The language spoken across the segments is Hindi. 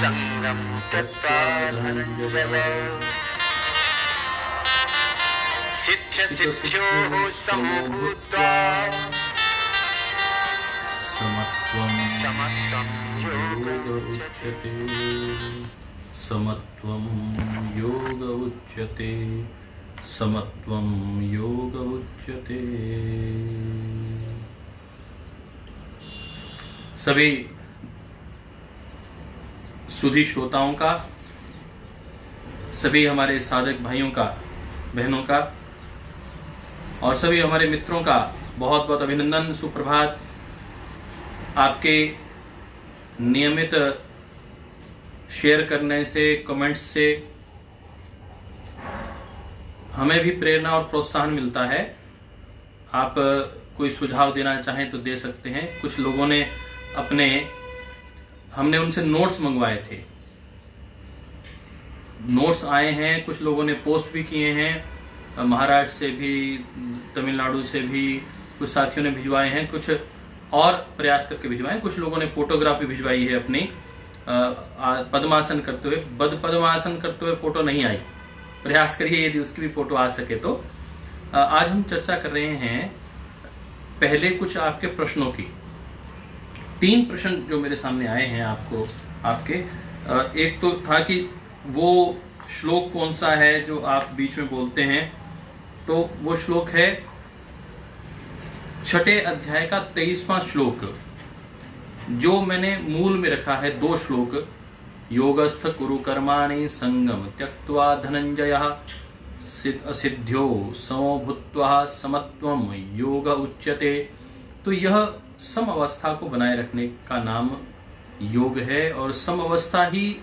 संगम त्यक्त्वा धनञ्जय सिद्ध्य सिद्ध्योः समो भूत्वा समत्वं योग उच्यते समत्वं योग उच्यते समत्वं योग उच्यते। सभी सुधी श्रोताओं का, सभी हमारे साधक भाइयों का, बहनों का और सभी हमारे मित्रों का बहुत बहुत अभिनंदन, सुप्रभात। आपके नियमित शेयर करने से, कमेंट्स से हमें भी प्रेरणा और प्रोत्साहन मिलता है। आप कोई सुझाव देना चाहें तो दे सकते हैं। कुछ लोगों ने हमने उनसे नोट्स मंगवाए थे, नोट्स आए हैं। कुछ लोगों ने पोस्ट भी किए हैं, महाराष्ट्र से भी, तमिलनाडु से भी कुछ साथियों ने भिजवाए हैं, कुछ और प्रयास करके भिजवाए हैं। कुछ लोगों ने फोटोग्राफी भिजवाई है अपनी, पद्मासन करते हुए। पद्मासन करते हुए फोटो नहीं आई, प्रयास करिए यदि उसकी भी फोटो आ सके तो। आज हम चर्चा कर रहे हैं पहले कुछ आपके प्रश्नों की। 3 प्रश्न जो मेरे सामने आए हैं आपके एक तो था कि वो श्लोक कौन सा है जो आप बीच में बोलते हैं। तो वो श्लोक है 6ठे अध्याय का 23वां श्लोक, जो मैंने मूल में रखा है 2 श्लोक। योगस्थ कुरु कर्माणि संगम त्यक्त्वा धनंजयः सिद्ध्यो समो भूत्वा समत्वं योग उच्यते। तो यह सम अवस्था को बनाए रखने का नाम योग है और सम अवस्था ही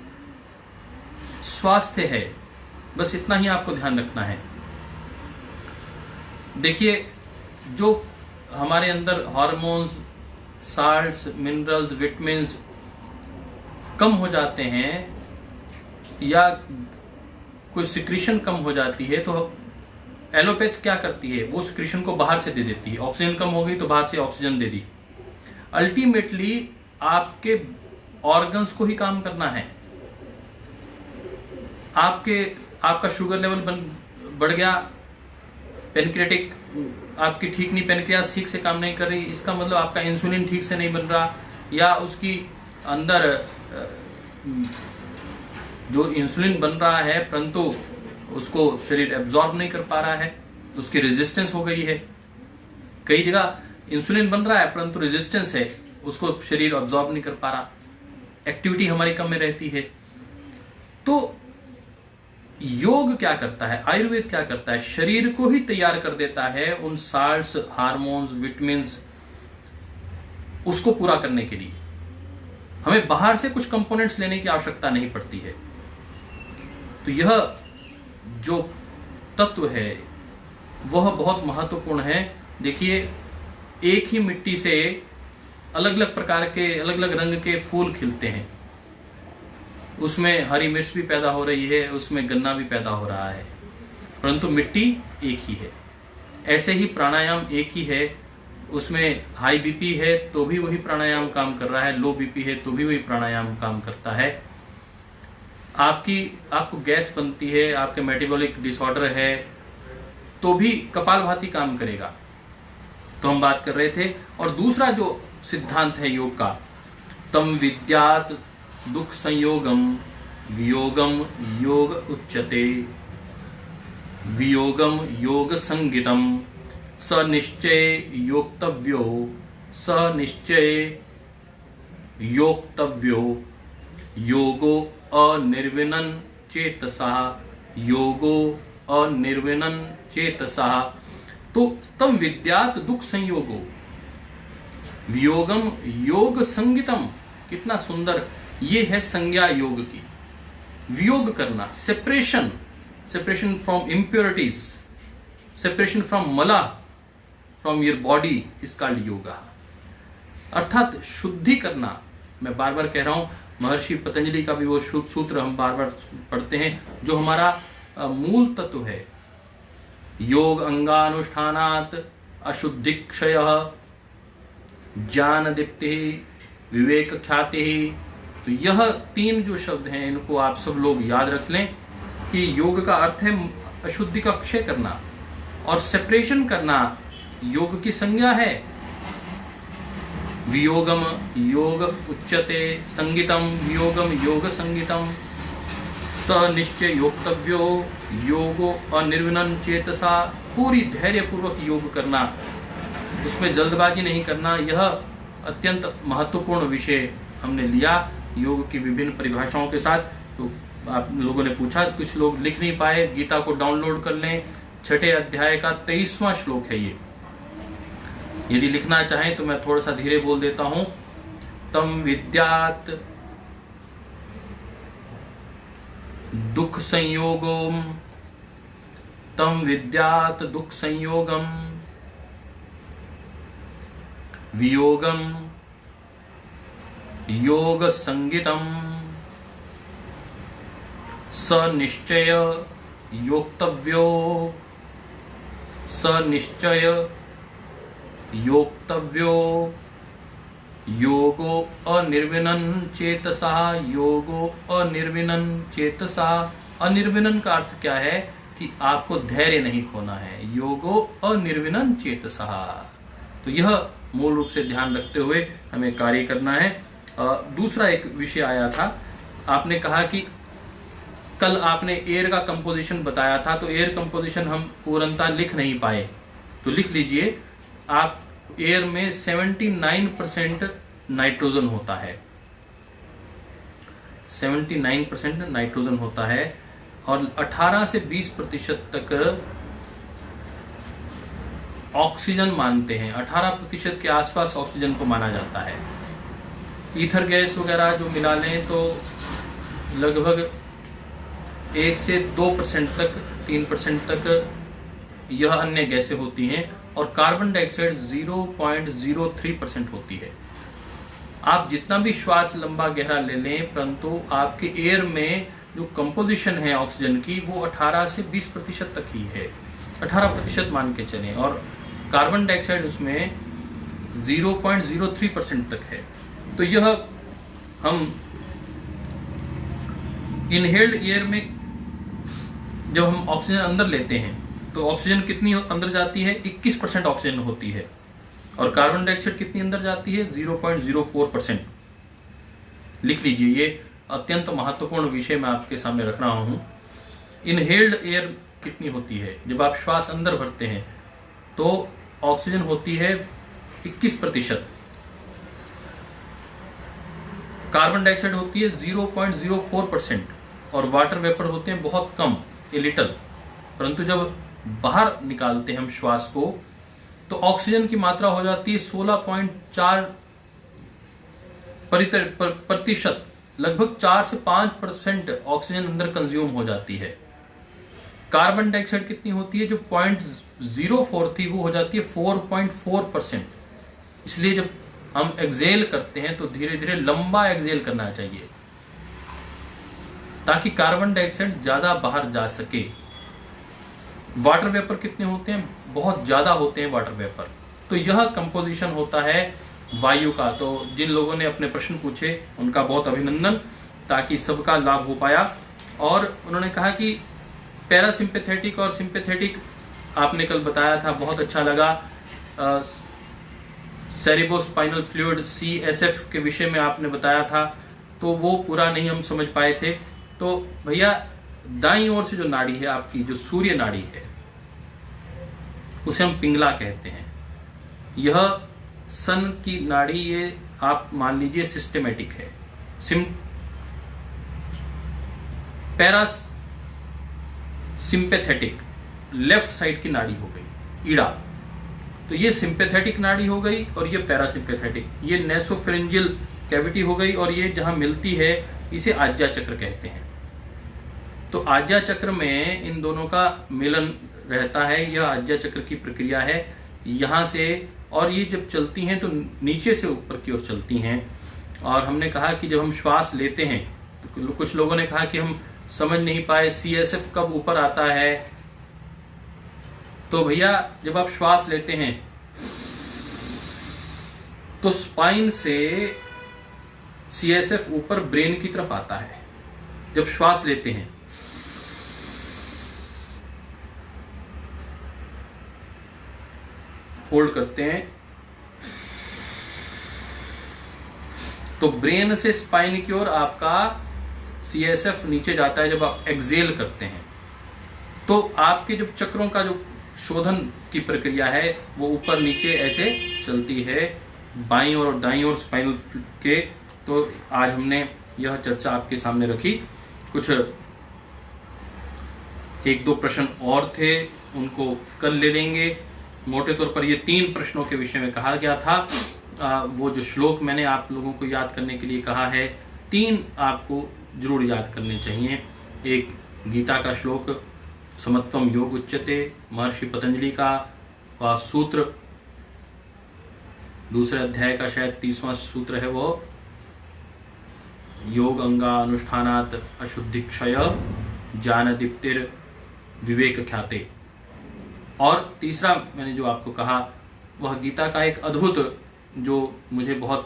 स्वास्थ्य है। बस इतना ही आपको ध्यान रखना है। देखिए, जो हमारे अंदर हार्मोन्स, साल्ट्स, मिनरल्स, विटामिन्स कम हो जाते हैं या कोई सिक्रीशन कम हो जाती है, तो एलोपैथ क्या करती है, वो सिक्रीशन को बाहर से दे देती है। ऑक्सीजन कम हो गई तो बाहर से ऑक्सीजन दे दी। अल्टीमेटली आपके ऑर्गन्स को ही काम करना है। आपका शुगर लेवल बढ़ गया, पेनक्रियाटिक आपकी ठीक नहीं, पेनक्रियास ठीक से काम नहीं कर रही, इसका मतलब आपका इंसुलिन ठीक से नहीं बन रहा, या उसकी अंदर जो इंसुलिन बन रहा है परंतु उसको शरीर एब्जॉर्ब नहीं कर पा रहा है, उसकी रेजिस्टेंस हो गई है। कई जगह इंसुलिन बन रहा है परंतु रेजिस्टेंस है, उसको शरीर एब्जॉर्ब नहीं कर पा रहा, एक्टिविटी हमारी कम में रहती है। तो योग क्या करता है, आयुर्वेद क्या करता है, शरीर को ही तैयार कर देता है उन साल्ट्स, हार्मोन्स, विटामिन्स उसको पूरा करने के लिए। हमें बाहर से कुछ कंपोनेंट्स लेने की आवश्यकता नहीं पड़ती है। तो यह जो तत्व है वह बहुत महत्वपूर्ण है। देखिए, एक ही मिट्टी से अलग अलग प्रकार के, अलग अलग रंग के फूल खिलते हैं। उसमें हरी मिर्च भी पैदा हो रही है, उसमें गन्ना भी पैदा हो रहा है, परंतु मिट्टी एक ही है। ऐसे ही प्राणायाम एक ही है। उसमें हाई बीपी है तो भी वही प्राणायाम काम कर रहा है, लो बीपी है तो भी वही प्राणायाम काम करता है। आपको गैस बनती है, आपके मेटाबॉलिक डिसऑर्डर है तो भी कपालभाति काम करेगा। तो हम बात कर रहे थे। और दूसरा जो सिद्धांत है योग का, तम विद्यात दुख संयोगम वियोगम योग उच्यते, वियोगम योग संगितम स निश्चय योक्तव्यो, स निश्चय योक्तव्यो, योगो अनिर्विनन चेतसा, योगो अनिर्विनन चेतसा। तो तम विद्यात दुख संयोगो वियोगम योग संगितम। कितना सुंदर ये है संज्ञा योग की। वियोग करना, separation from impurities, separation from मला, from your body is called yoga. अर्थात शुद्धि करना। मैं बार बार कह रहा हूं, महर्षि पतंजलि का भी वो सूत्र हम बार बार पढ़ते हैं, जो हमारा मूल तत्व है। योग अंगानुष्ठानात् अशुद्धिक्षय ज्ञान दीप्ति विवेक ख्याति तो यह 3 जो शब्द हैं इनको आप सब लोग याद रख लें कि योग का अर्थ है अशुद्धि का क्षय करना, और सेपरेशन करना योग की संज्ञा है। वियोगम योग उच्यते, संगीतम वियोगम योग संगीतम, स निश्चय योक्तव्यो योगो अनिर्विण्ण चेतसा। पूरी धैर्य पूर्वक योग करना, उसमें जल्दबाजी नहीं करना, यह अत्यंत महत्वपूर्ण विषय हमने लिया योग की विभिन्न परिभाषाओं के साथ। तो आप लोगों ने पूछा, कुछ लोग लिख नहीं पाए, गीता को डाउनलोड कर लें, 6ठे अध्याय का 23वां श्लोक है ये। यदि लिखना चाहें तो मैं थोड़ा सा धीरे बोल देता हूं। तम विद्यात दुख संयोगम, तम विद्यात दुख संयोगम, वियोगम योग संगीतम, स निश्चय योक्तव्यो, स निश्चय योक्तव्यो योगो अनिर्विण्ण चेतसा, योगो अनिर्विण्ण चेतसा। अनिर्विण्ण का अर्थ क्या है कि आपको धैर्य नहीं खोना है, योगो अनिर्विण्ण चेतसा। तो यह मूल रूप से ध्यान रखते हुए हमें कार्य करना है। दूसरा एक विषय आया था, आपने कहा कि कल आपने एयर का कंपोजिशन बताया था, तो एयर कंपोजिशन हम पूर्णतः लिख नहीं पाए, तो लिख लीजिए आप। एयर में 79% नाइट्रोजन होता है, 79% नाइट्रोजन होता है, और 18 से 20% तक ऑक्सीजन मानते हैं। 18% के आसपास ऑक्सीजन को माना जाता है। ईथर गैस वगैरह जो मिला लें तो लगभग 1 से 2% तक, 3% तक यह अन्य गैसें होती हैं, और कार्बन डाइऑक्साइड 0.03% होती है। आप जितना भी श्वास लंबा गहरा ले लें, परंतु आपके एयर में जो कंपोजिशन है ऑक्सीजन की वो 18 से 20% तक ही है, 18% मान के चलें, और कार्बन डाइऑक्साइड उसमें 0.03% तक है। तो यह हम इनहेल्ड एयर में जब हम ऑक्सीजन अंदर लेते हैं तो ऑक्सीजन कितनी अंदर जाती है? 21% ऑक्सीजन होती है, और कार्बन डाइऑक्साइड कितनी अंदर जाती है? 0.04%। लिख लीजिए, ये अत्यंत महत्वपूर्ण विषय मैं आपके सामने रख रहा हूं। इनहेल्ड एयर कितनी होती है? जब आप श्वास अंदर भरते हैं तो ऑक्सीजन होती है 21%, कार्बन डाइऑक्साइड होती है 0.04%, और वाटर वेपर होते हैं बहुत कम, ए लिटल। परंतु जब बाहर निकालते हैं हम श्वास को तो ऑक्सीजन की मात्रा हो जाती है 16.4%, लगभग 4 से 5% ऑक्सीजन अंदर कंज्यूम हो जाती है। कार्बन डाइऑक्साइड कितनी होती है? जो 0.04 थी वो हो जाती है 4.4%। इसलिए जब हम एक्सेल करते हैं तो धीरे धीरे लंबा एक्सेल करना चाहिए ताकि कार्बन डाइऑक्साइड ज्यादा बाहर जा सके। वाटर वेपर कितने होते हैं? बहुत ज्यादा होते हैं वाटर वेपर। तो यह कंपोजिशन होता है वायु का। तो जिन लोगों ने अपने प्रश्न पूछे उनका बहुत अभिनंदन, ताकि सबका लाभ हो पाया। और उन्होंने कहा कि पैरासिम्पैथेटिक और सिंपैथेटिक आपने कल बताया था, बहुत अच्छा लगा। सेरेब्रोस्पाइनल फ्लूइड CSF के विषय में आपने बताया था, तो वो पूरा नहीं हम समझ पाए थे। तो भैया दाईं ओर से जो नाड़ी है आपकी, जो सूर्य नाड़ी है, उसे हम पिंगला कहते हैं। यह सन की नाड़ी, ये आप मान लीजिए सिस्टेमेटिक है। पैरासिम्पैथेटिक लेफ्ट साइड की नाड़ी हो गई, ईड़ा। तो ये सिंपैथेटिक नाड़ी हो गई और ये पैरासिम्पैथेटिक। ये नेसोफेरेंजियल कैविटी हो गई, और ये जहां मिलती है इसे आज्ञा चक्र कहते हैं। तो आज्ञा चक्र में इन दोनों का मिलन रहता है। यह आज्ञा चक्र की प्रक्रिया है यहाँ से, और ये जब चलती हैं तो नीचे से ऊपर की ओर चलती हैं। और हमने कहा कि जब हम श्वास लेते हैं तो कुछ लोगों ने कहा कि हम समझ नहीं पाए CSF कब ऊपर आता है। तो भैया जब आप श्वास लेते हैं तो स्पाइन से CSF ऊपर ब्रेन की तरफ आता है। जब श्वास लेते हैं होल्ड करते हैं तो ब्रेन से स्पाइन की ओर आपका CSF नीचे जाता है। जब आप एक्सेल करते हैं तो आपके जो चक्रों का जो शोधन की प्रक्रिया है वो ऊपर नीचे ऐसे चलती है, बाईं ओर और दाईं ओर स्पाइनल के। तो आज हमने यह चर्चा आपके सामने रखी। कुछ 1-2 प्रश्न और थे, उनको कल ले लेंगे। मोटे तौर पर ये 3 प्रश्नों के विषय में कहा गया था। वो जो श्लोक मैंने आप लोगों को याद करने के लिए कहा है, 3 आपको जरूर याद करने चाहिए। एक गीता का श्लोक समत्वम योग उच्यते, महर्षि पतंजलि का वह सूत्र, दूसरे अध्याय का शायद 30वां सूत्र है वो, योग अंगा अनुष्ठानात अशुद्धि क्षय ज्ञान दीप्तिर विवेक ख्याते। और तीसरा मैंने जो आपको कहा वह गीता का एक अद्भुत जो मुझे बहुत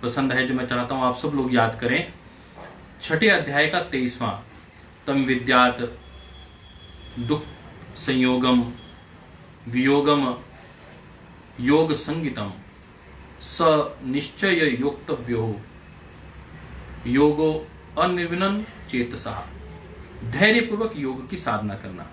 पसंद है, जो मैं चाहता हूं आप सब लोग याद करें। 6ठे अध्याय का 23वां, तम विद्यात दुख संयोगम वियोगम योग संगितम स निश्चय योक्तव्यो योगो अनिर्विनन चेतसा। धैर्यपूर्वक योग की साधना करना।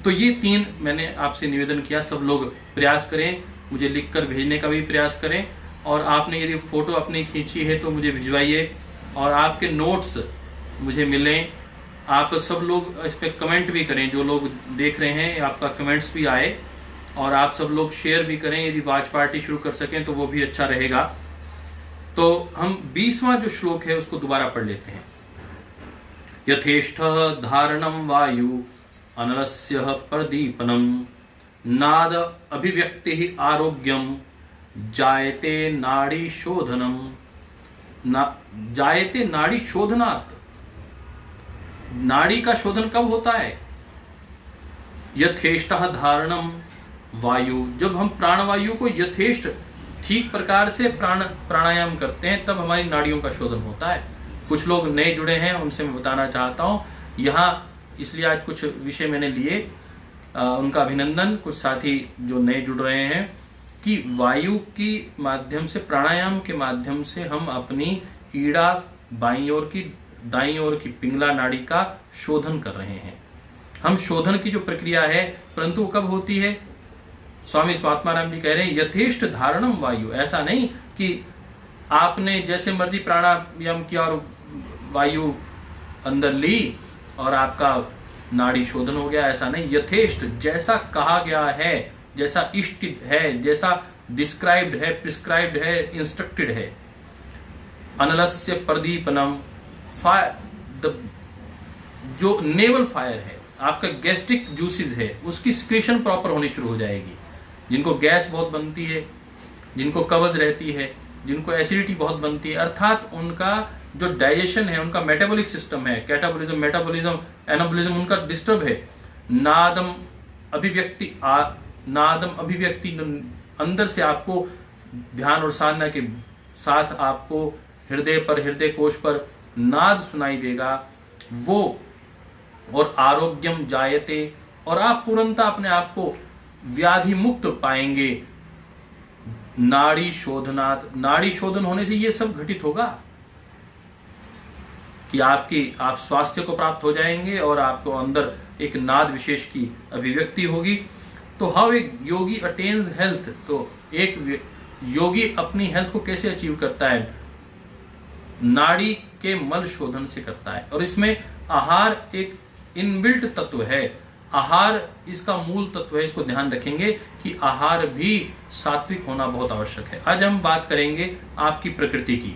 तो ये 3 मैंने आपसे निवेदन किया, सब लोग प्रयास करें, मुझे लिखकर भेजने का भी प्रयास करें। और आपने यदि फोटो अपनी खींची है तो मुझे भिजवाइए, और आपके नोट्स मुझे मिलें। आप सब लोग इस पर कमेंट भी करें, जो लोग देख रहे हैं आपका कमेंट्स भी आए, और आप सब लोग शेयर भी करें। यदि वाच पार्टी शुरू कर सकें तो वो भी अच्छा रहेगा। तो हम 20वां जो श्लोक है उसको दोबारा पढ़ लेते हैं। यथेष्ठ धारणम वायु अनलस्य प्रदीपनम नाद अभिव्यक्ति आरोग्यम जायते नाड़ी शोधनम जायते नाड़ी शोधनात्। नाड़ी का शोधन कब होता है? यथेष्ट धारणम वायु, जब हम प्राणवायु को यथेष्ट ठीक प्रकार से प्राणायाम करते हैं तब हमारी नाड़ियों का शोधन होता है। कुछ लोग नए जुड़े हैं, उनसे मैं बताना चाहता हूं यहाँ, इसलिए आज कुछ विषय मैंने लिए, उनका अभिनंदन। कुछ साथी जो नए जुड़ रहे हैं कि वायु की माध्यम से, प्राणायाम के माध्यम से हम अपनी ईड़ा बाईं ओर की दाईं ओर की पिंगला नाड़ी का शोधन कर रहे हैं। हम शोधन की जो प्रक्रिया है, परंतु कब होती है? स्वामी स्वात्माराम जी कह रहे हैं यथेष्ट धारणम वायु। ऐसा नहीं कि आपने जैसे मर्जी प्राणायाम किया और वायु अंदर ली और आपका नाड़ी शोधन हो गया, ऐसा नहीं। यथेष्ट, जैसा कहा गया है, जैसा इष्ट है, जैसा डिस्क्राइब्ड है, प्रिस्क्राइब्ड है, इंस्ट्रक्टेड है। अनलस्य प्रदीपनम, जो नेवल फायर है, आपका गैस्ट्रिक जूसेस है, उसकी सिक्रेशन प्रॉपर होनी शुरू हो जाएगी। जिनको गैस बहुत बनती है, जिनको कब्ज रहती है, जिनको एसिडिटी बहुत बनती है, अर्थात उनका जो डाइजेशन है, उनका मेटाबॉलिक सिस्टम है, कैटाबॉलिज्म, मेटाबॉलिज्म, एनाबॉलिज्म उनका डिस्टर्ब है। नादम अभिव्यक्ति, नादम अभिव्यक्ति, अंदर से आपको ध्यान और साधना के साथ आपको हृदय पर, हृदय कोश पर नाद सुनाई देगा वो। और आरोग्यम जायते, और आप पूर्णतः अपने आप को व्याधि मुक्त पाएंगे। नाड़ी शोधनात्, नाड़ी शोधन होने से ये सब घटित होगा कि आप स्वास्थ्य को प्राप्त हो जाएंगे और आपको अंदर एक नाद विशेष की अभिव्यक्ति होगी। तो हाउ एक योगी अटेन्स हेल्थ, तो एक योगी अपनी हेल्थ को कैसे अचीव करता है? नाड़ी के मल शोधन से करता है। और इसमें आहार एक इनबिल्ट तत्व है, आहार इसका मूल तत्व है। इसको ध्यान रखेंगे कि आहार भी सात्विक होना बहुत आवश्यक है। आज हम बात करेंगे आपकी प्रकृति की।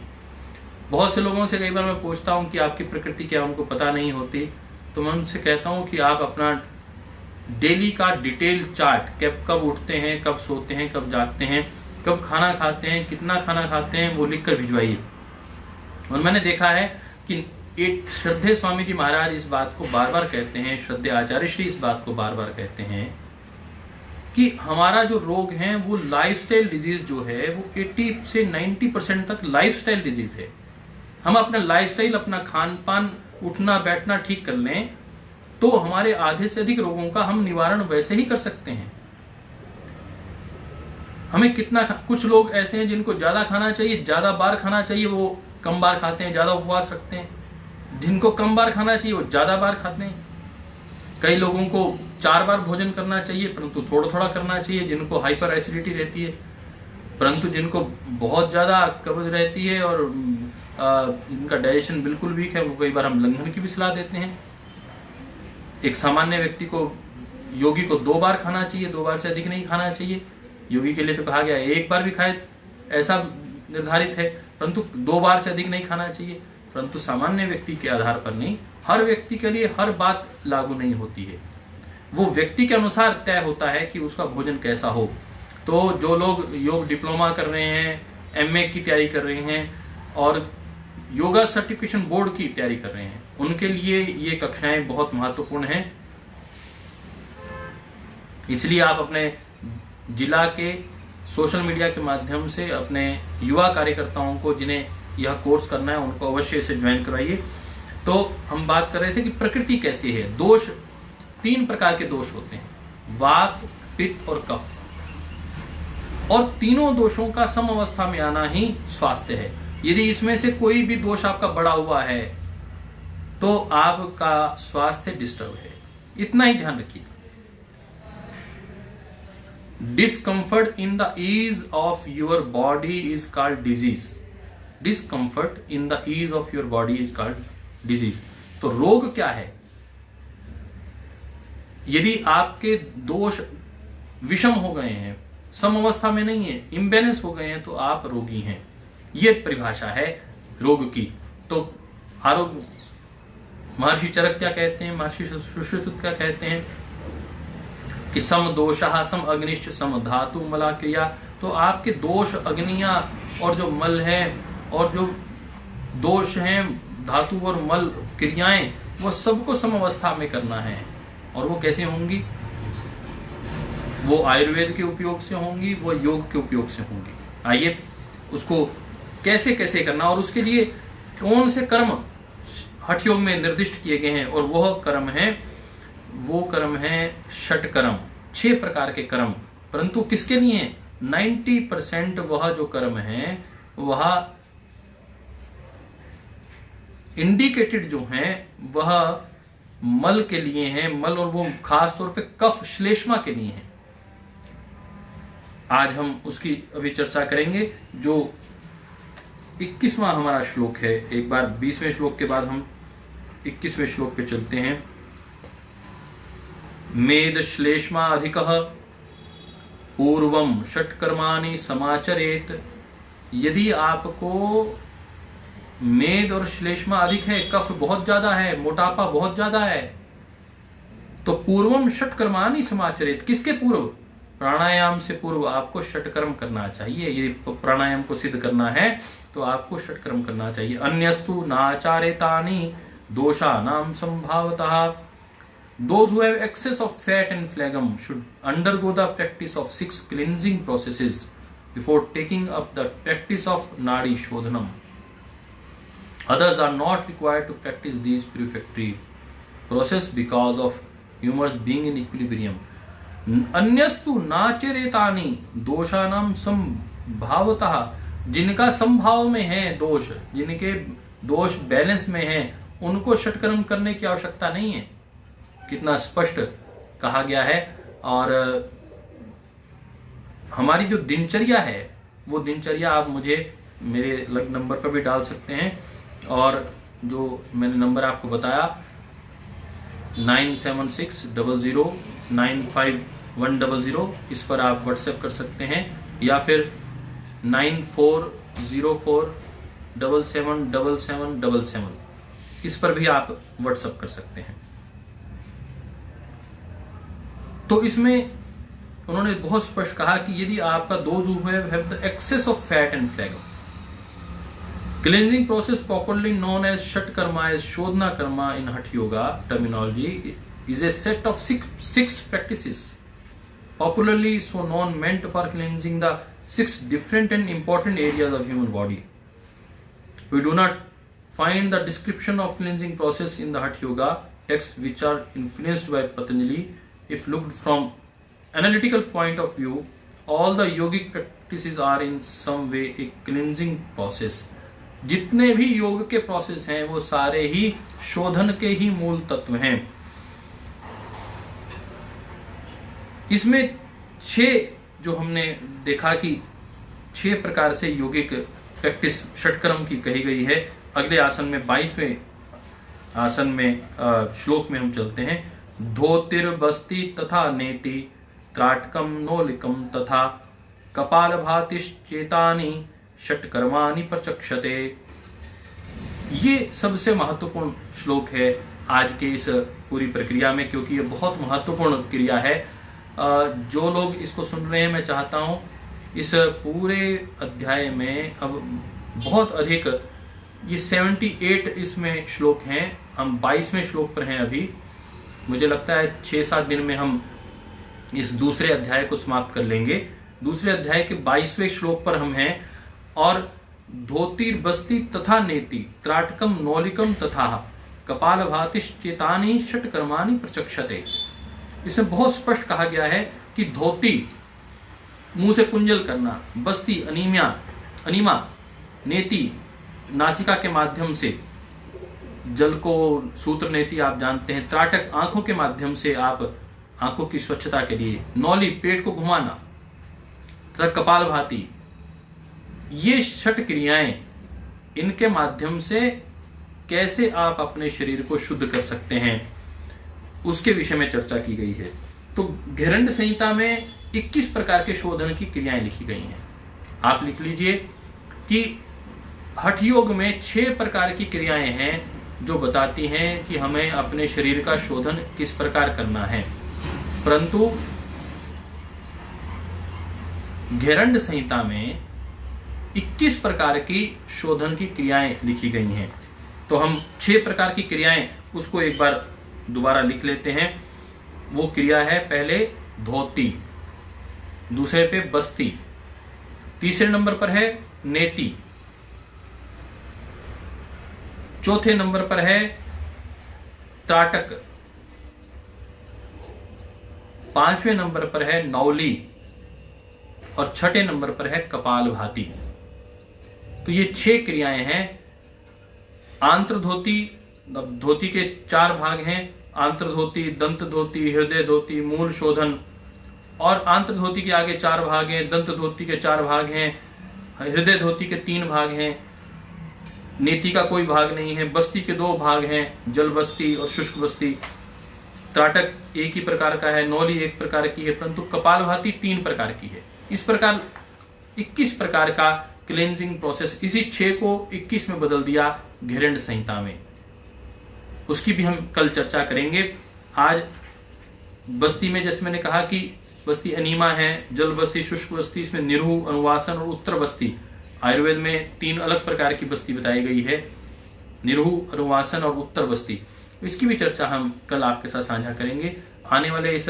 बहुत से लोगों से कई बार मैं पूछता हूं कि आपकी प्रकृति क्या, उनको पता नहीं होती। तो मैं उनसे कहता हूं कि आप अपना डेली का डिटेल चार्ट, कब उठते हैं, कब सोते हैं, कब जागते हैं, कब खाना खाते हैं, कितना खाना खाते हैं, वो लिख कर भिजवाइए। और मैंने देखा है कि एक श्रद्धेय स्वामी जी महाराज इस बात को बार बार कहते हैं, श्रद्धेय आचार्य श्री इस बात को बार बार कहते हैं कि हमारा जो रोग है वो लाइफस्टाइल डिजीज जो है वो 80 से 90% तक लाइफस्टाइल डिजीज है। हम अपना लाइफस्टाइल, अपना खान पान, उठना बैठना ठीक कर लें तो हमारे आधे से अधिक रोगों का हम निवारण वैसे ही कर सकते हैं। हमें कितना कुछ लोग ऐसे हैं जिनको ज्यादा खाना चाहिए, ज्यादा बार खाना चाहिए, वो कम बार खाते हैं, ज्यादा उपवास रखते हैं। जिनको कम बार खाना चाहिए वो ज्यादा बार खाते हैं। कई लोगों को 4 बार भोजन करना चाहिए परंतु थोड़ा थोड़ा करना चाहिए, जिनको हाइपर एसिडिटी रहती है। परंतु जिनको बहुत ज्यादा कब्ज रहती है और जिनका डाइजेशन बिल्कुल वीक है, उनको कई बार हम लंघन की भी सलाह देते हैं। एक सामान्य व्यक्ति को, योगी को 2 बार खाना चाहिए, 2 बार से अधिक नहीं खाना चाहिए। योगी के लिए तो कहा गया है 1 बार भी खाए ऐसा निर्धारित है, परंतु 2 बार से अधिक नहीं खाना चाहिए। परंतु सामान्य व्यक्ति के आधार पर नहीं, हर व्यक्ति के लिए हर बात लागू नहीं होती है। वो व्यक्ति के अनुसार तय होता है कि उसका भोजन कैसा हो। तो जो लोग योग डिप्लोमा कर रहे हैं, एमए की तैयारी कर रहे हैं और योगा सर्टिफिकेशन बोर्ड की तैयारी कर रहे हैं, उनके लिए ये कक्षाएं बहुत महत्वपूर्ण हैं। इसलिए आप अपने जिला के सोशल मीडिया के माध्यम से अपने युवा कार्यकर्ताओं को, जिन्हें यह कोर्स करना है, उनको अवश्य इसे ज्वाइन करवाइए। तो हम बात कर रहे थे कि प्रकृति कैसी है। दोष, 3 प्रकार के दोष होते हैं, वात, पित्त और कफ, और तीनों दोषों का सम अवस्था में आना ही स्वास्थ्य है। यदि इसमें से कोई भी दोष आपका बढ़ा हुआ है तो आपका स्वास्थ्य डिस्टर्ब है। इतना ही ध्यान रखिए। Discomfort in the ease of your body is called disease. Discomfort in the ease of your body is called disease. तो रोग क्या है? यदि आपके दोष विषम हो गए हैं, सम अवस्था में नहीं है, इम्बैलेंस हो गए हैं, तो आप रोगी हैं। ये परिभाषा है रोग की। तो आरोग्य, महर्षि चरक क्या कहते हैं, महर्षि सुश्रुत क्या कहते हैं कि सम दोषः सम अग्निश्च सम धातु मला क्रिया। तो आपके दोष, अग्नियां और जो मल है, और जो दोष हैं धातु और मल क्रियाएं, वो सबको सम अवस्था में करना है। और वो कैसे होंगी? वो आयुर्वेद के उपयोग से होंगी, वो योग के उपयोग से होंगी। आइए उसको कैसे कैसे करना, और उसके लिए कौन से कर्म हठ योग में निर्दिष्ट किए गए हैं। और वो कर्म है षटकर्म, 6 प्रकार के कर्म। परंतु किसके लिए? 90% वह जो कर्म है वह इंडिकेटेड जो है वह मल के लिए हैं, मल, और वो खास तौर पे कफ श्लेष्मा के लिए हैं। आज हम उसकी अभी चर्चा करेंगे। जो 21वां हमारा श्लोक है, एक बार 20वें श्लोक के बाद हम 21वें श्लोक पे चलते हैं। मेद श्लेष्मा अधिकः पूर्वम षट्कर्माणि समाचरेत। यदि आपको मेद और श्लेष्मा अधिक है, कफ बहुत ज्यादा है, मोटापा बहुत ज्यादा है, तो पूर्वम षट्कर्माणि समाचरेत। किसके पूर्व? प्राणायाम से पूर्व आपको षटकर्म करना चाहिए। यदि प्राणायाम को सिद्ध करना है तो आपको षटकर्म करना चाहिए। अन्यस्तु नाचारेतानि दोषानां संभावतः। Those who have excess of fat and phlegm should undergo the practice of 6 cleansing processes before taking up the practice of Nadi Shodhanam. Others are not required to practice these purificatory process because of humors being in equilibrium. अन्यस्तु नाचरेतानि दोषानाम संभावतः। जिनका संभाव में है दोष, जिनके दोष बैलेंस में है, उनको षटकर्म करने की आवश्यकता नहीं है। कितना स्पष्ट कहा गया है। और हमारी जो दिनचर्या है, वो दिनचर्या आप मुझे मेरे नंबर पर भी डाल सकते हैं। और जो मैंने नंबर आपको बताया 9760095100, इस पर आप व्हाट्सएप कर सकते हैं, या फिर 9404777777, इस पर भी आप व्हाट्सएप कर सकते हैं। तो इसमें उन्होंने बहुत स्पष्ट कहा कि यदि आपका those who have the excess of fat and phlegm, cleansing process popularly known as Shatkarma, as Shodhana Karma in Hatha Yoga terminology, is a set of six practices, popularly so known, meant for cleansing the 6 different and important areas of human body. We do not find the description of cleansing process in the Hatha Yoga texts which are influenced by Patanjali. If looked from analytical point of view, all the yogic practices are in some way a cleansing process. जितने भी योग के प्रोसेस हैं वो सारे ही शोधन के ही मूल तत्व हैं। इसमें 6 जो हमने देखा कि 6 प्रकार से योगिक प्रैक्टिस षटकर्म की कही गई है। अगले आसन में 22वें आसन में श्लोक में हम चलते हैं। धोतिर्बस्ति तथा नेति त्राटकम नोलिकम तथा कपालभातिश्चेतानि षटकर्माणि प्रचक्षते। ये सबसे महत्वपूर्ण श्लोक है आज के इस पूरी प्रक्रिया में, क्योंकि ये बहुत महत्वपूर्ण क्रिया है। जो लोग इसको सुन रहे हैं, मैं चाहता हूं इस पूरे अध्याय में अब बहुत अधिक, ये 78 इसमें श्लोक हैं, हम 22वें श्लोक पर हैं अभी। मुझे लगता है 6-7 दिन में हम इस दूसरे अध्याय को समाप्त कर लेंगे। दूसरे अध्याय के 22वें श्लोक पर हम हैं। और धोतिर्बस्ति तथा नेति त्राटकम नौलिकम तथा कपालभातिश्चेतानि षटकर्माणि प्रचक्षते। इसमें बहुत स्पष्ट कहा गया है कि धोती मुंह से कुंजल करना, बस्ती अनीमा, नेति नासिका के माध्यम से जल को, सूत्र नेति आप जानते हैं, त्राटक आंखों के माध्यम से आप आंखों की स्वच्छता के लिए, नौली पेट को घुमाना तथा कपालभाति, ये षट क्रियाएं, इनके माध्यम से कैसे आप अपने शरीर को शुद्ध कर सकते हैं उसके विषय में चर्चा की गई है। तो घेरंड संहिता में 21 प्रकार के शोधन की क्रियाएं लिखी गई हैं। आप लिख लीजिए कि हठ योग में 6 प्रकार की क्रियाएं हैं जो बताती हैं कि हमें अपने शरीर का शोधन किस प्रकार करना है। परंतु घेरंड संहिता में 21 प्रकार की शोधन की क्रियाएं लिखी गई हैं। तो हम 6 प्रकार की क्रियाएं उसको एक बार दोबारा लिख लेते हैं। वो क्रिया है पहले धोती, दूसरे पे बस्ती, तीसरे नंबर पर है नेति, चौथे नंबर पर है त्राटक, 5वें नंबर पर है नौली और 6ठे नंबर पर है कपालभाति। तो ये 6 क्रियाएं हैं। आंत्र धोती, धोती के 4 भाग हैं, आंत्र धोती, दंत धोती, हृदय धोती, मूल शोधन। और आंत्र धोती के आगे 4 भाग हैं, दंत धोती के 4 भाग हैं, हृदय धोती के 3 भाग हैं, नेति का कोई भाग नहीं है, बस्ती के 2 भाग हैं, जल बस्ती और शुष्क बस्ती। त्राटक एक ही प्रकार का है, नौली एक प्रकार की है, परंतु कपालभाति 3 प्रकार की है। इस प्रकार 21 प्रकार का क्लेंजिंग प्रोसेस, इसी 6 को 21 में बदल दिया घेरंड संहिता में। उसकी भी हम कल चर्चा करेंगे। आज बस्ती में जैसे मैंने कहा कि बस्ती अनीमा है, जल बस्ती, शुष्क बस्ती, इसमें निरहु, अनुवासन और उत्तर बस्ती। आयुर्वेद में 3 अलग प्रकार की बस्ती बताई गई है, निरहु, अनुवासन और उत्तर बस्ती। इसकी भी चर्चा हम कल आपके साथ साझा करेंगे। आने वाले इस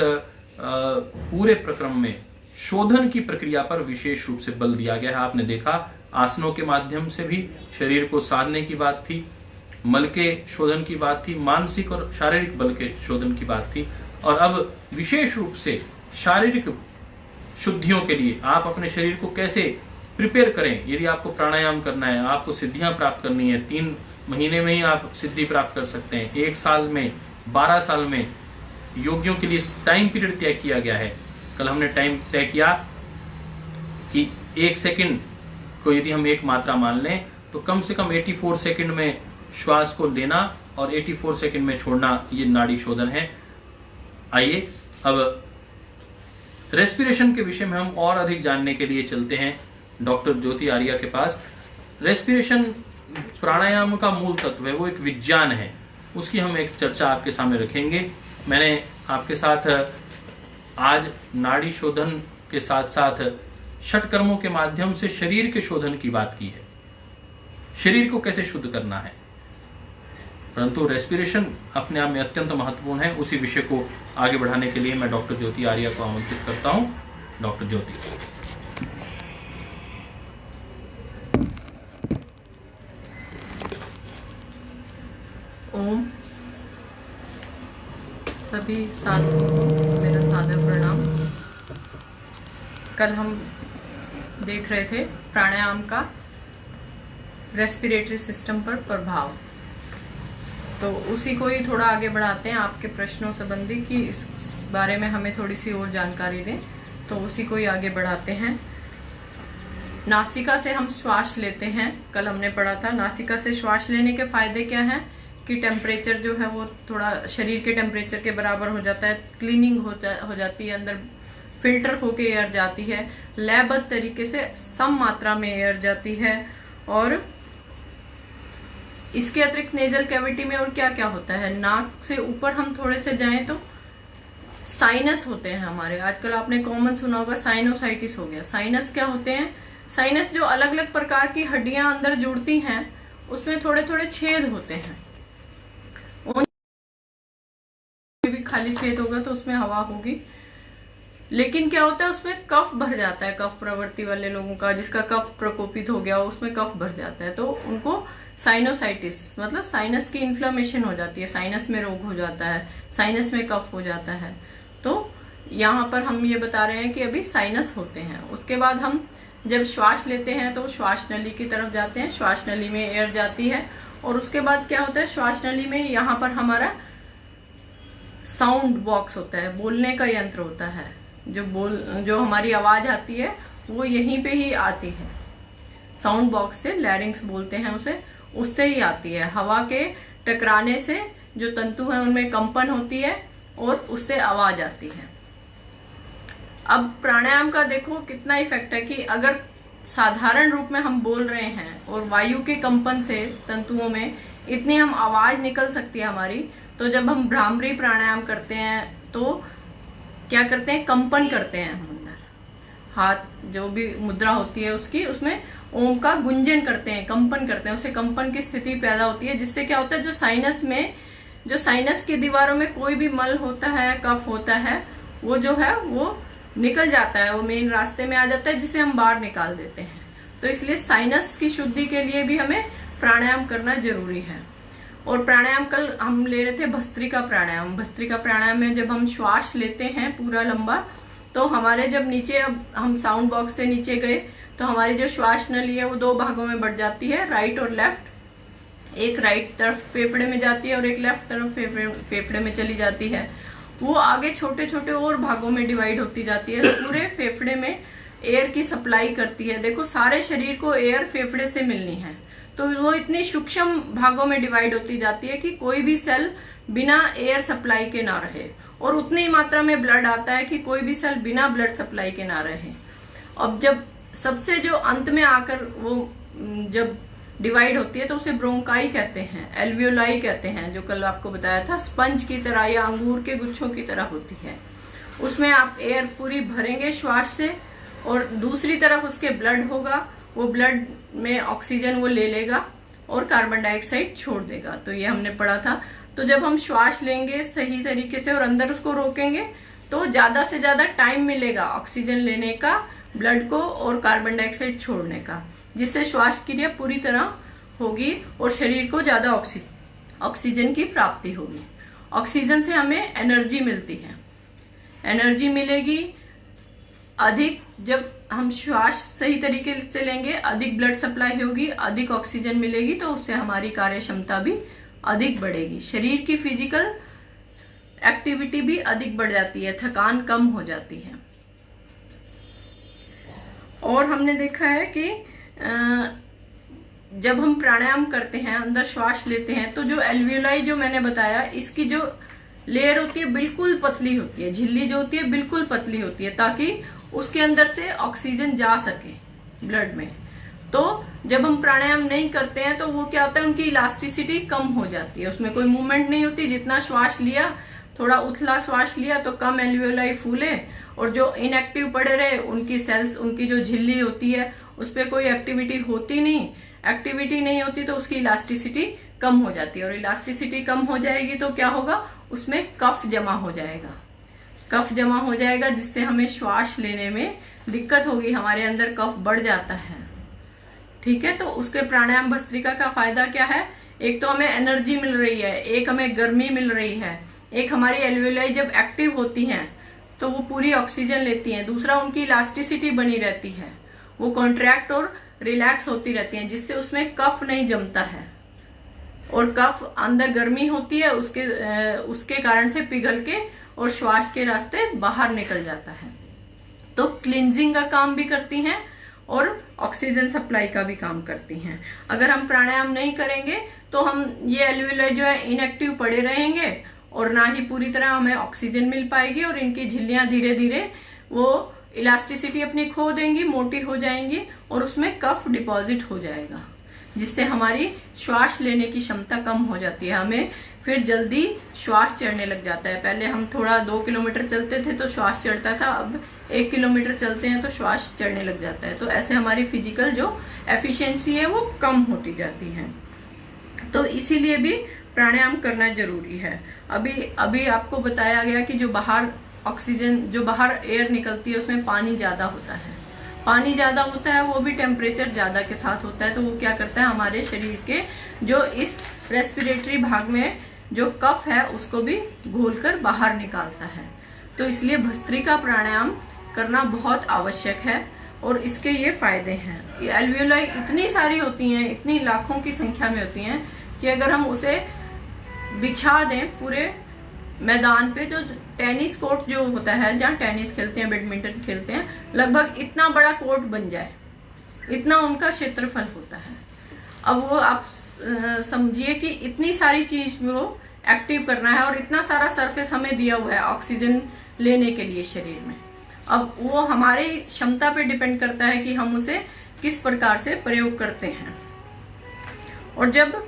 पूरे प्रक्रम में शोधन की प्रक्रिया पर विशेष रूप से बल दिया गया है। आपने देखा आसनों के माध्यम से भी शरीर को साधने की बात थी, मल के शोधन की बात थी, मानसिक और शारीरिक बल के शोधन की बात थी। और अब विशेष रूप से शारीरिक शुद्धियों के लिए आप अपने शरीर को कैसे प्रिपेयर करें। यदि आपको प्राणायाम करना है, आपको सिद्धियां प्राप्त करनी है, 3 महीने में ही आप सिद्धि प्राप्त कर सकते हैं, 1 साल में, 12 साल में योगियों के लिए टाइम पीरियड तय किया गया है। कल हमने टाइम तय किया कि 1 सेकंड को यदि हम 1 मात्रा मान लें तो कम से कम 84 सेकंड में श्वास को लेना और 84 सेकंड में छोड़ना, ये नाड़ी शोधन है। आइए अब रेस्पिरेशन के विषय में हम और अधिक जानने के लिए चलते हैं डॉक्टर ज्योति आर्या के पास। रेस्पिरेशन प्राणायाम का मूल तत्व है, वो एक विज्ञान है, उसकी हम एक चर्चा आपके सामने रखेंगे। मैंने आपके साथ आज नाड़ी शोधन के साथ साथ षटकर्मों के माध्यम से शरीर के शोधन की बात की है, शरीर को कैसे शुद्ध करना है। परंतु रेस्पिरेशन अपने आप में अत्यंत महत्वपूर्ण है। उसी विषय को आगे बढ़ाने के लिए मैं डॉक्टर ज्योति आर्या को आमंत्रित करता हूं। डॉक्टर ज्योति। ओम। सभी साधुओं को मेरा सादर प्रणाम। कल हम देख रहे थे प्राणायाम का रेस्पिरेटरी सिस्टम पर प्रभाव, तो उसी को ही थोड़ा आगे बढ़ाते हैं आपके प्रश्नों संबंधी कि इस बारे में हमें थोड़ी सी और जानकारी दें, तो उसी को ही आगे बढ़ाते हैं। नासिका से हम श्वास लेते हैं, कल हमने पढ़ा था नासिका से श्वास लेने के फायदे क्या हैं कि टेम्परेचर जो है वो थोड़ा शरीर के टेम्परेचर के बराबर हो जाता है, क्लीनिंग हो जाती है, अंदर फिल्टर होके एयर जाती है, लयबद्ध तरीके से सम मात्रा में एयर जाती है। और इसके अतिरिक्त नेजल कैविटी में और क्या क्या होता है, नाक से ऊपर हम थोड़े से जाएं तो साइनस होते हैं हमारे। आजकल आपने कॉमन सुना होगा साइनोसाइटिस हो गया। साइनस क्या होते हैं? साइनस जो अलग अलग प्रकार की हड्डियां अंदर जुड़ती हैं, उसमें थोड़े थोड़े छेद होते हैं। भी खाली छेद होगा तो उसमें हवा होगी, लेकिन क्या होता है उसमें कफ भर जाता है। कफ प्रवृत्ति वाले लोगों का, जिसका कफ प्रकोपित हो गया उसमें कफ भर जाता है, तो उनको साइनोसाइटिस मतलब साइनस की इन्फ्लेमेशन हो जाती है, साइनस में रोग हो जाता है, साइनस में कफ हो जाता है। तो यहाँ पर हम ये बता रहे हैं कि अभी साइनस होते हैं। उसके बाद हम जब श्वास लेते हैं तो श्वास नली की तरफ जाते हैं, श्वास नली में एयर जाती है, और उसके बाद क्या होता है श्वास नली में यहाँ पर हमारा साउंड बॉक्स होता है, बोलने का यंत्र होता है। जो हमारी आवाज आती है वो यहीं पे ही आती है, साउंड बॉक्स से, लैरिंग्स बोलते हैं उसे, उससे ही आती है। हवा के टकराने से जो तंतु हैं उनमें कंपन होती है और उससे आवाज आती है। अब प्राणायाम का देखो कितना इफेक्ट है कि अगर साधारण रूप में हम बोल रहे हैं और वायु के कंपन से तंतुओं में इतनी हम आवाज निकल सकती है हमारी, तो जब हम भ्रामरी प्राणायाम करते हैं तो क्या करते हैं, कंपन करते हैं हम अंदर। हाथ जो भी मुद्रा होती है उसकी, उसमें ओम का गुंजन करते हैं, कंपन करते हैं, उससे कंपन की स्थिति पैदा होती है, जिससे क्या होता है जो साइनस की दीवारों में कोई भी मल होता है, कफ होता है, वो जो है वो निकल जाता है, वो मेन रास्ते में आ जाता है, जिसे हम बाहर निकाल देते हैं। तो इसलिए साइनस की शुद्धि के लिए भी हमें प्राणायाम करना जरूरी है। और प्राणायाम कल हम ले रहे थे भस्त्रिका प्राणायाम। भस्त्रिका प्राणायाम में जब हम श्वास लेते हैं पूरा लंबा, तो हमारे जब नीचे, अब हम साउंड बॉक्स से नीचे गए तो हमारी जो श्वास नली है वो दो भागों में बढ़ जाती है, राइट और लेफ्ट। एक राइट तरफ फेफड़े में जाती है और एक लेफ्ट तरफ फेफड़े में चली जाती है। वो आगे छोटे छोटे और भागों में डिवाइड होती जाती है, पूरे फेफड़े में एयर की सप्लाई करती है। देखो सारे शरीर को एयर फेफड़े से मिलनी है, तो वो इतनी सूक्ष्म भागों में डिवाइड होती जाती है कि कोई भी सेल बिना एयर सप्लाई के ना रहे, और उतनी मात्रा में ब्लड आता है कि कोई भी सेल बिना ब्लड सप्लाई के ना रहे। अब जब सबसे जो अंत में आकर वो जब डिवाइड होती है तो उसे ब्रोंकाई कहते हैं, एल्वियोलाई कहते हैं, जो कल आपको बताया था, स्पंज की तरह या अंगूर के गुच्छों की तरह होती है। उसमें आप एयर पूरी भरेंगे श्वास से, और दूसरी तरफ उसके ब्लड होगा, वो ब्लड में ऑक्सीजन वो ले लेगा और कार्बन डाइऑक्साइड छोड़ देगा। तो ये हमने पढ़ा था। तो जब हम श्वास लेंगे सही तरीके से और अंदर उसको रोकेंगे तो ज्यादा से ज्यादा टाइम मिलेगा ऑक्सीजन लेने का, ब्लड को और कार्बन डाइऑक्साइड छोड़ने का, जिससे श्वास क्रिया पूरी तरह होगी और शरीर को ज्यादा ऑक्सीजन की प्राप्ति होगी। ऑक्सीजन से हमें एनर्जी मिलती है, एनर्जी मिलेगी अधिक। जब हम श्वास सही तरीके से लेंगे, अधिक ब्लड सप्लाई होगी, अधिक ऑक्सीजन मिलेगी, तो उससे हमारी कार्य क्षमता भी अधिक बढ़ेगी, शरीर की फिजिकल एक्टिविटी भी अधिक बढ़ जाती है, थकान कम हो जाती है। और हमने देखा है कि जब हम प्राणायाम करते हैं, अंदर श्वास लेते हैं, तो जो एल्वियोलाई जो मैंने बताया, इसकी जो लेयर होती है बिल्कुल पतली होती है, झिल्ली जो होती है बिल्कुल पतली होती है, ताकि उसके अंदर से ऑक्सीजन जा सके ब्लड में। तो जब हम प्राणायाम नहीं करते हैं तो वो क्या होता है, उनकी इलास्टिसिटी कम हो जाती है, उसमें कोई मूवमेंट नहीं होती। जितना श्वास लिया, थोड़ा उथला श्वास लिया तो कम एल्वियोलाई फूले, और जो इनएक्टिव पड़े रहे उनकी सेल्स, उनकी जो झिल्ली होती है उस पर कोई एक्टिविटी होती नहीं। एक्टिविटी नहीं होती तो उसकी इलास्टिसिटी कम हो जाती है, और इलास्टिसिटी कम हो जाएगी तो क्या होगा, उसमें कफ जमा हो जाएगा। कफ जमा हो जाएगा जिससे हमें श्वास लेने में दिक्कत होगी, हमारे अंदर कफ बढ़ जाता है। ठीक है, तो उसके प्राणायाम भस्त्रिका का फायदा क्या है एक तो हमें एनर्जी मिल रही है, एक हमें गर्मी मिल रही है, एक हमारी एल्वियोलाई जब एक्टिव होती हैं तो वो पूरी ऑक्सीजन लेती हैं, दूसरा उनकी इलास्टिसिटी बनी रहती है, वो कॉन्ट्रैक्ट और रिलैक्स होती रहती हैं, जिससे उसमें कफ नहीं जमता है और कफ अंदर गर्मी होती है उसके कारण से पिघल के और श्वास के रास्ते बाहर निकल जाता है। तो क्लींजिंग का काम भी करती हैं और ऑक्सीजन सप्लाई का भी काम करती हैं। अगर हम प्राणायाम नहीं करेंगे तो हम ये एल्वियोलाई जो है इनएक्टिव पड़े रहेंगे और ना ही पूरी तरह हमें ऑक्सीजन मिल पाएगी और इनकी झिल्लियां धीरे धीरे वो इलास्टिसिटी अपनी खो देंगी, मोटी हो जाएंगी और उसमें कफ डिपॉजिट हो जाएगा, जिससे हमारी श्वास लेने की क्षमता कम हो जाती है, हमें फिर जल्दी श्वास चढ़ने लग जाता है। पहले हम थोड़ा 2 किलोमीटर चलते थे तो श्वास चढ़ता था, अब 1 किलोमीटर चलते हैं तो श्वास चढ़ने लग जाता है। तो ऐसे हमारी फिजिकल जो एफिशिएंसी है वो कम होती जाती है। तो इसीलिए भी प्राणायाम करना जरूरी है। अभी आपको बताया गया कि जो बाहर ऑक्सीजन, जो बाहर एयर निकलती है उसमें पानी ज्यादा होता है, पानी ज्यादा होता है, वो भी टेम्परेचर ज्यादा के साथ होता है। तो वो क्या करता है, हमारे शरीर के जो इस रेस्पिरेटरी भाग में जो कफ है उसको भी घोलकर बाहर निकालता है। तो इसलिए भस्त्रिका प्राणायाम करना बहुत आवश्यक है और इसके ये फायदे हैं। ये एल्वियोलाई इतनी सारी होती हैं, इतनी लाखों की संख्या में होती हैं कि अगर हम उसे बिछा दें पूरे मैदान पे, जो टेनिस कोर्ट जो होता है जहाँ टेनिस खेलते हैं, बैडमिंटन खेलते हैं, लगभग इतना बड़ा कोर्ट बन जाए, इतना उनका क्षेत्रफल होता है। अब वो आप समझिए कि इतनी सारी चीज में वो एक्टिव करना है और इतना सारा सरफेस हमें दिया हुआ है ऑक्सीजन लेने के लिए शरीर में। अब वो हमारी क्षमता पे डिपेंड करता है कि हम उसे किस प्रकार से प्रयोग करते हैं। और जब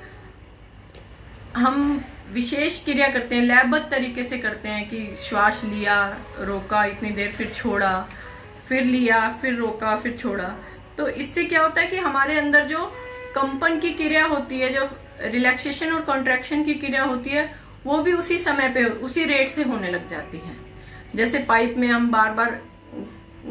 हम विशेष क्रिया करते हैं, लयबद्ध तरीके से करते हैं कि श्वास लिया, रोका इतनी देर, फिर छोड़ा, फिर लिया, फिर रोका, फिर छोड़ा, तो इससे क्या होता है कि हमारे अंदर जो कंपन की क्रिया होती है, जो रिलैक्सेशन और कॉन्ट्रैक्शन की क्रिया होती है, वो भी उसी समय पे उसी रेट से होने लग जाती है। जैसे पाइप में हम बार बार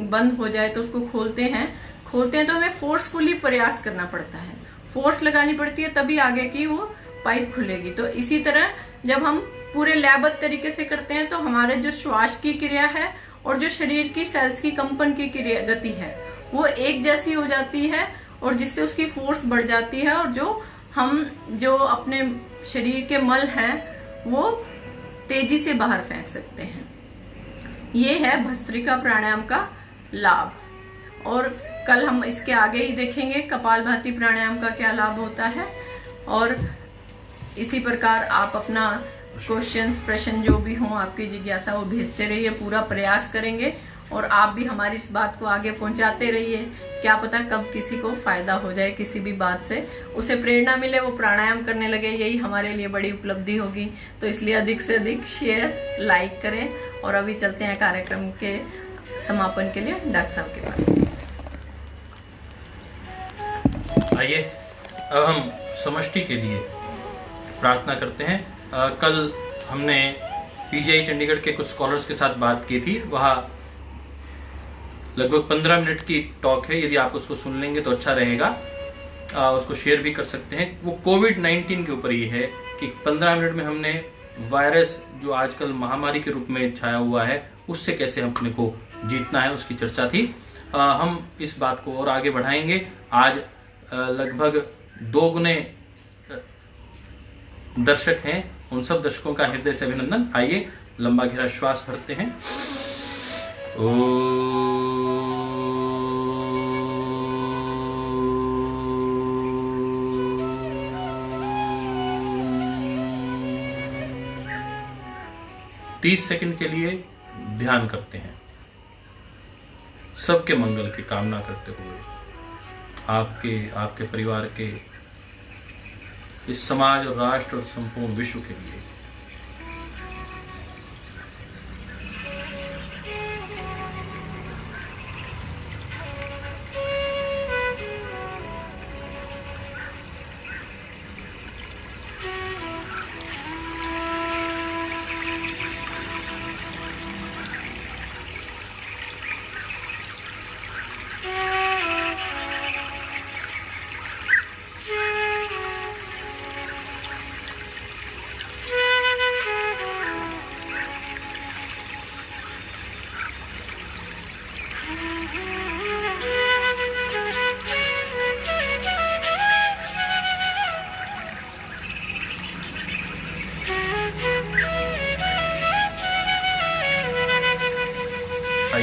बंद हो जाए तो उसको खोलते हैं तो हमें फोर्सफुली प्रयास करना पड़ता है, फोर्स लगानी पड़ती है, तभी आगे की वो पाइप खुलेगी। तो इसी तरह जब हम पूरे लयबद्ध तरीके से करते हैं तो हमारे जो श्वास की क्रिया है और जो शरीर की सेल्स की कंपन की क्रिया गति है वो एक जैसी हो जाती है और जिससे उसकी फोर्स बढ़ जाती है और जो अपने शरीर के मल हैं वो तेजी से बाहर फेंक सकते हैं। ये है भस्त्रिका प्राणायाम का लाभ। और कल हम इसके आगे ही देखेंगे कपालभाति प्राणायाम का क्या लाभ होता है। और इसी प्रकार आप अपना क्वेश्चंस, प्रश्न जो भी हो, आपकी जिज्ञासा, वो भेजते रहिए, पूरा प्रयास करेंगे और आप भी हमारी इस बात को आगे पहुंचाते रहिए। क्या पता कब किसी को फायदा हो जाए, किसी भी बात से उसे प्रेरणा मिले, वो प्राणायाम करने लगे, यही हमारे लिए बड़ी उपलब्धि होगी। तो इसलिए अधिक से अधिक शेयर, लाइक करें। और अभी चलते हैं कार्यक्रम के समापन के लिए डॉक्टर साहब के पास। आइए अब हम समष्टि के लिए प्रार्थना करते हैं। कल हमने पीजीआई चंडीगढ़ के कुछ स्कॉलर्स के साथ बात की थी, वहाँ लगभग 15 मिनट की टॉक है, यदि आप उसको सुन लेंगे तो अच्छा रहेगा, उसको शेयर भी कर सकते हैं। वो कोविड-19 के ऊपर ही है कि 15 मिनट में हमने वायरस जो आजकल महामारी के रूप में छाया हुआ है उससे कैसे अपने को जीतना है, उसकी चर्चा थी। हम इस बात को और आगे बढ़ाएंगे। आज लगभग 2 गुने दर्शक हैं, उन सब दर्शकों का हृदय से अभिनंदन। आइए लंबा गहरा श्वास भरते हैं। ओ 30 सेकंड के लिए ध्यान करते हैं, सबके मंगल की कामना करते हुए, आपके परिवार के, इस समाज और राष्ट्र और संपूर्ण विश्व के लिए।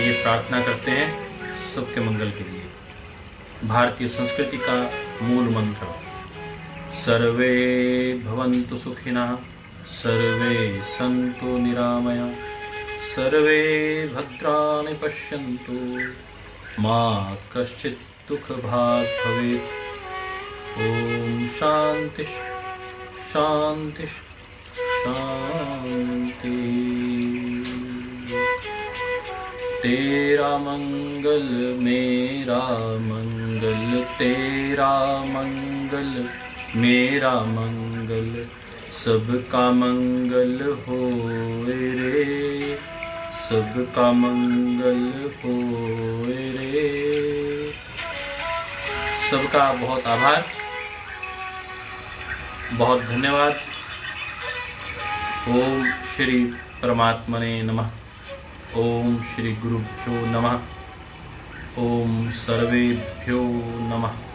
ये प्रार्थना करते हैं सबके मंगल के लिए। भारतीय संस्कृति का मूल मंत्र सर्वे भवन्तु सुखिनः, सर्वे सन्तु निरामया, सर्वे भद्राणि पश्यन्तु, मा कश्चित् दुःखभाग् भवेत्। ओम शांति शांति शांति। तेरा मंगल मेरा मंगल, तेरा मंगल मेरा मंगल, सबका मंगल होए रे, सबका मंगल होए रे। सबका बहुत आभार, बहुत धन्यवाद। ओम श्री परमात्मने नमः। ओम श्री गुरुभ्यो नमः। ओम सर्वेभ्यो नमः।